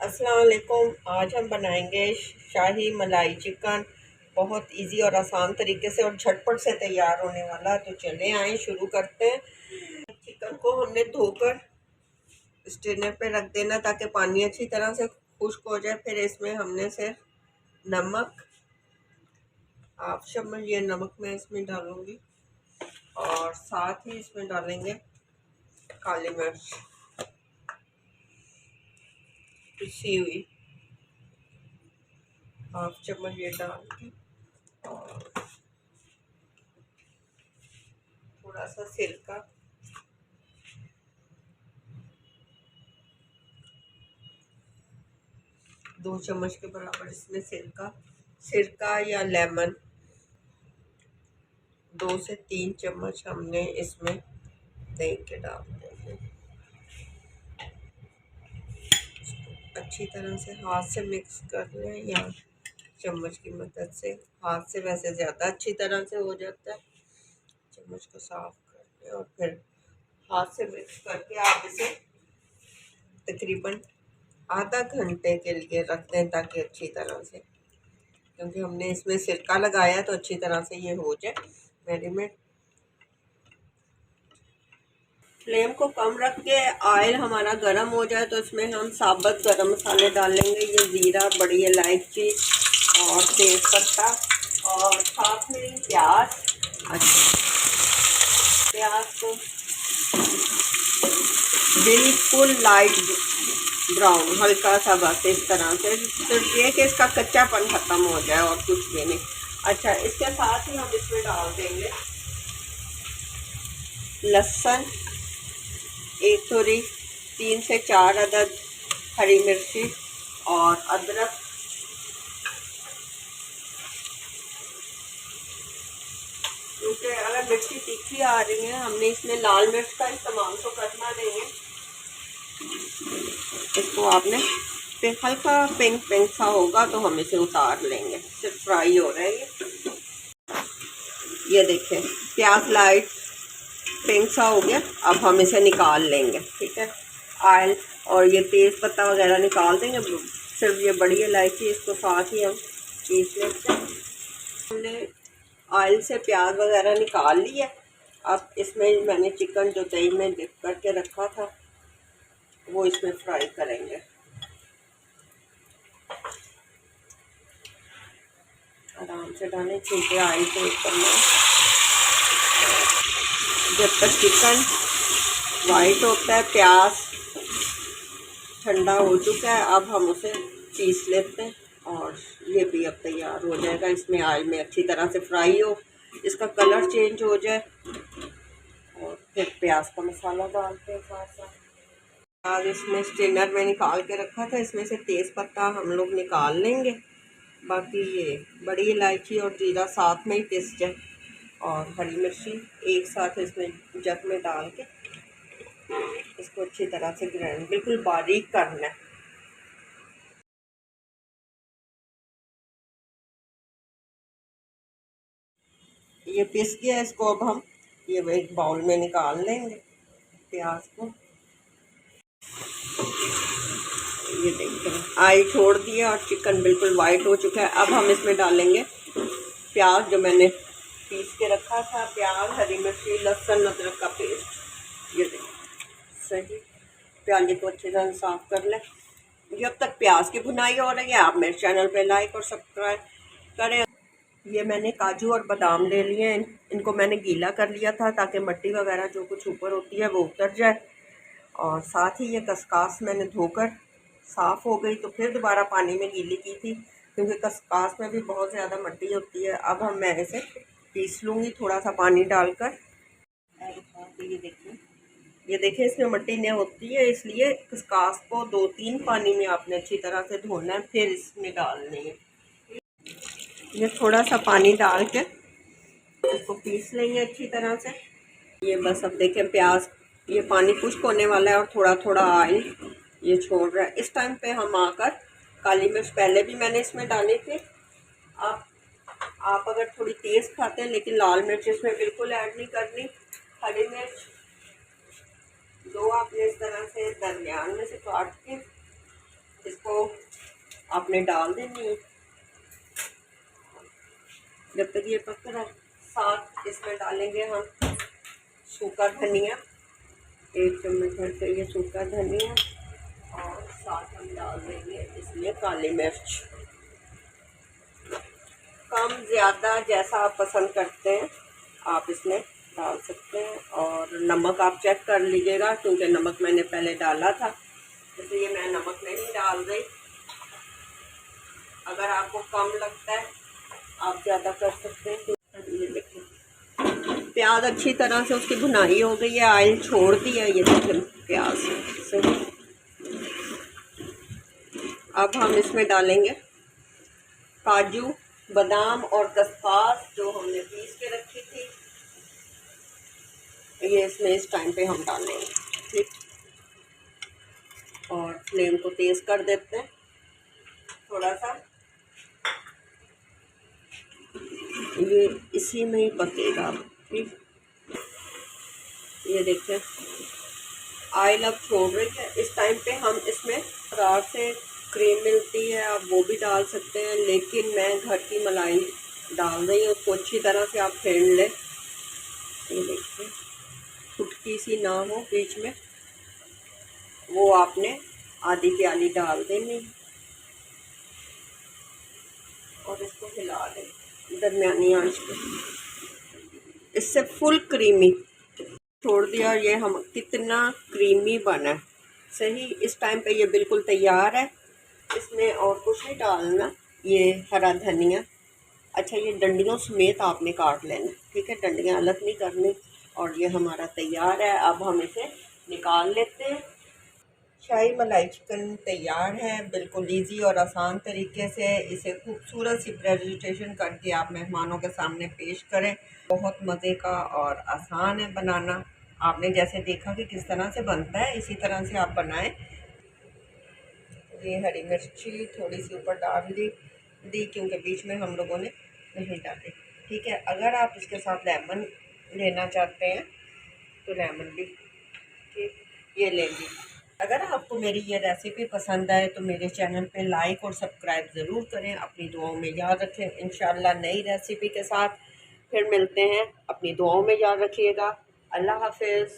अस्सलाम वालेकुम। आज हम बनाएंगे शाही मलाई चिकन। बहुत इजी और आसान तरीके से और झटपट से तैयार होने वाला। तो चले आए शुरू करते हैं। चिकन को हमने धोकर स्ट्रेनर पे रख देना ताकि पानी अच्छी तरह से खुश्क हो जाए। फिर इसमें हमने सिर्फ नमक, हाफ चम्मच ये नमक मैं इसमें डालूंगी और साथ ही इसमें डालेंगे काली मिर्च पिसी हुई, हाफ चम्मच ये डाल के और थोड़ा सा सिरका, 2 चम्मच के बराबर इसमें सिरका या लेमन 2 से 3 चम्मच हमने इसमें दही के डाल देंगे। अच्छी तरह से हाथ से मिक्स कर लें या चम्मच की मदद से। हाथ से वैसे ज़्यादा अच्छी तरह से हो जाता है। चम्मच को साफ कर लें और फिर हाथ से मिक्स करके आप इसे तकरीबन आधा घंटे के लिए रख दें ताकि अच्छी तरह से, क्योंकि हमने इसमें सिरका लगाया तो अच्छी तरह से ये हो जाए मैरिनेट। फ्लेम को कम रख के ऑयल हमारा गर्म हो जाए तो इसमें हम साबुत गरम मसाले डाल लेंगे। ये ज़ीरा, बड़ी इलायची और तेज पत्ता और साथ में प्याज। अच्छा, प्याज को बिल्कुल लाइट ब्राउन, हल्का सा, बस इस तरह से, सिर्फ ये कि इसका कच्चापन ख़त्म हो जाए और कुछ भी नहीं। अच्छा, इसके साथ ही हम इसमें डाल देंगे लहसुन, एक थोड़ी 3 से 4 अदद हरी मिर्ची और अदरक। क्योंकि अगर मिर्ची तीखी आ रही है, हमने इसमें लाल मिर्च का इस्तेमाल तो करना नहीं है। इसको आपने फिर हल्का पिंक पिंक सा होगा तो हम इसे उतार लेंगे। सिर्फ फ्राई हो रहा है ये देखें, प्याज लाइट पिंक सा हो गया। अब हम इसे निकाल लेंगे, ठीक है। ऑयल और ये तेज़ पत्ता वगैरह निकाल देंगे, सिर्फ ये बड़ी इलायची, इसको साथ ही हम पीस लेते हैं। हमने ऑयल से प्याज वगैरह निकाल लिया। अब इसमें मैंने चिकन जो दही में डिप करके रखा था वो इसमें फ्राई करेंगे। आराम से डालें, छींटे ऑयल से ऊपर में। जब तक चिकन वाइट होता है, प्याज ठंडा हो चुका है, अब हम उसे पीस लेते हैं और ये भी अब तैयार हो जाएगा। इसमें ऑयल में अच्छी तरह से फ्राई हो, इसका कलर चेंज हो जाए और फिर प्याज का मसाला डालते हैं साथ साथ। प्याज इसमें स्ट्रेनर में निकाल के रखा था, इसमें से तेज़ पत्ता हम लोग निकाल लेंगे। बाकी ये बड़ी इलायची और जीरा साथ में ही पिस जाए और हरी मिर्ची एक साथ इसमें जग में डाल के इसको अच्छी तरह से ग्राइंड बिल्कुल बारीक करना है। ये पिस गया, इसको अब हम ये एक बाउल में निकाल लेंगे प्याज को। ये देखिए ऑयल छोड़ दिया और चिकन बिल्कुल वाइट हो चुका है। अब हम इसमें डालेंगे प्याज जो मैंने पीस के रखा था, प्याज, हरी मिर्ची, लहसुन, अदरक का पेस्ट। ये देखिए सही, प्याज को अच्छी तरह साफ कर लें। जब तक प्याज की भुनाई हो रही है आप मेरे चैनल पे लाइक और सब्सक्राइब करें। ये मैंने काजू और बादाम ले लिए हैं, इनको मैंने गीला कर लिया था ताकि मिट्टी वगैरह जो कुछ ऊपर होती है वो उतर जाए। और साथ ही ये खसखस मैंने धोकर साफ़ हो गई तो फिर दोबारा पानी में गीली की थी, क्योंकि खसखस में भी बहुत ज़्यादा मिट्टी होती है। अब हम मैं इसे पीस लूँगी थोड़ा सा पानी डालकर। ये देखिए इसमें मिट्टी नहीं होती है, इसलिए खसखस को 2-3 पानी में आपने अच्छी तरह से धोना है, फिर इसमें डालनी है। ये थोड़ा सा पानी डाल के इसको पीस लेंगे अच्छी तरह से। ये बस अब देखें प्याज, ये पानी खुश्क होने वाला है और थोड़ा थोड़ा ऑयल ये छोड़ रहा है। इस टाइम पे हम आकर काली मिर्च पहले भी मैंने इसमें डाली थी। आप अगर थोड़ी तेज़ खाते हैं लेकिन लाल मिर्च इसमें बिल्कुल ऐड नहीं करनी। हरी मिर्च 2 आपने इस तरह से दरमियान में से काट के इसको आपने डाल देनी है जब तक ये पक रहा है। साथ इसमें डालेंगे हम सूखा धनिया, 1 चम्मच भर के ये सूखा धनिया, और साथ हम डाल देंगे इसमें काली मिर्च। कम ज़्यादा जैसा आप पसंद करते हैं आप इसमें डाल सकते हैं। और नमक आप चेक कर लीजिएगा, क्योंकि नमक मैंने पहले डाला था, इसलिए मैं नमक नहीं डाल रही। अगर आपको कम लगता है आप ज़्यादा कर सकते हैं। ये देखिए प्याज अच्छी तरह से उसकी भुनाई हो गई है, ऑयल छोड़ दिया। ये देखिए प्याज से अब हम इसमें डालेंगे काजू, बादाम और खसखस जो हमने पीस के रखी थी, ये इसमें इस टाइम पे हम डालेंगे। ठीक, और फ्लेम को तेज़ कर देते हैं थोड़ा सा, ये इसी में ही पकेगा। ठीक, ये देखिए ऑयल अब छोड़ रही है। इस टाइम पे हम इसमें बाजार से क्रीम मिलती है, आप वो भी डाल सकते हैं, लेकिन मैं घर की मलाई डाल रही हूँ। उसको अच्छी तरह से आप फेंट लें। ये देखिए फुटकी सी ना हो बीच में, वो आपने आधी प्याली डाल देनी और इसको हिला दें दरमियानी आंच पे। इससे फुल क्रीमी छोड़ दिया। और ये हम कितना क्रीमी बना है, सही। इस टाइम पे ये बिल्कुल तैयार है। इसमें और कुछ नहीं डालना। ये हरा धनिया, अच्छा ये डंडियों समेत आपने काट लेना, ठीक है, डंडियाँ अलग नहीं करनी। और ये हमारा तैयार है। अब हम इसे निकाल लेते हैं। शाही मलाई चिकन तैयार है, बिल्कुल इजी और आसान तरीके से। इसे खूबसूरत सी प्रेजेंटेशन करके आप मेहमानों के सामने पेश करें। बहुत मज़े का और आसान है बनाना। आपने जैसे देखा कि किस तरह से बनता है, इसी तरह से आप बनाएं। ये हरी मिर्ची थोड़ी सी ऊपर डाल दी क्योंकि बीच में हम लोगों ने नहीं डाली। ठीक है, अगर आप इसके साथ लेमन लेना चाहते हैं तो लेमन भी ठीक ये लेंगे। अगर आपको मेरी ये रेसिपी पसंद आए तो मेरे चैनल पे लाइक और सब्सक्राइब ज़रूर करें। अपनी दुआओं में याद रखें। इंशाल्लाह नई रेसिपी के साथ फिर मिलते हैं। अपनी दुआओं में याद रखिएगा। अल्लाह हाफिज़।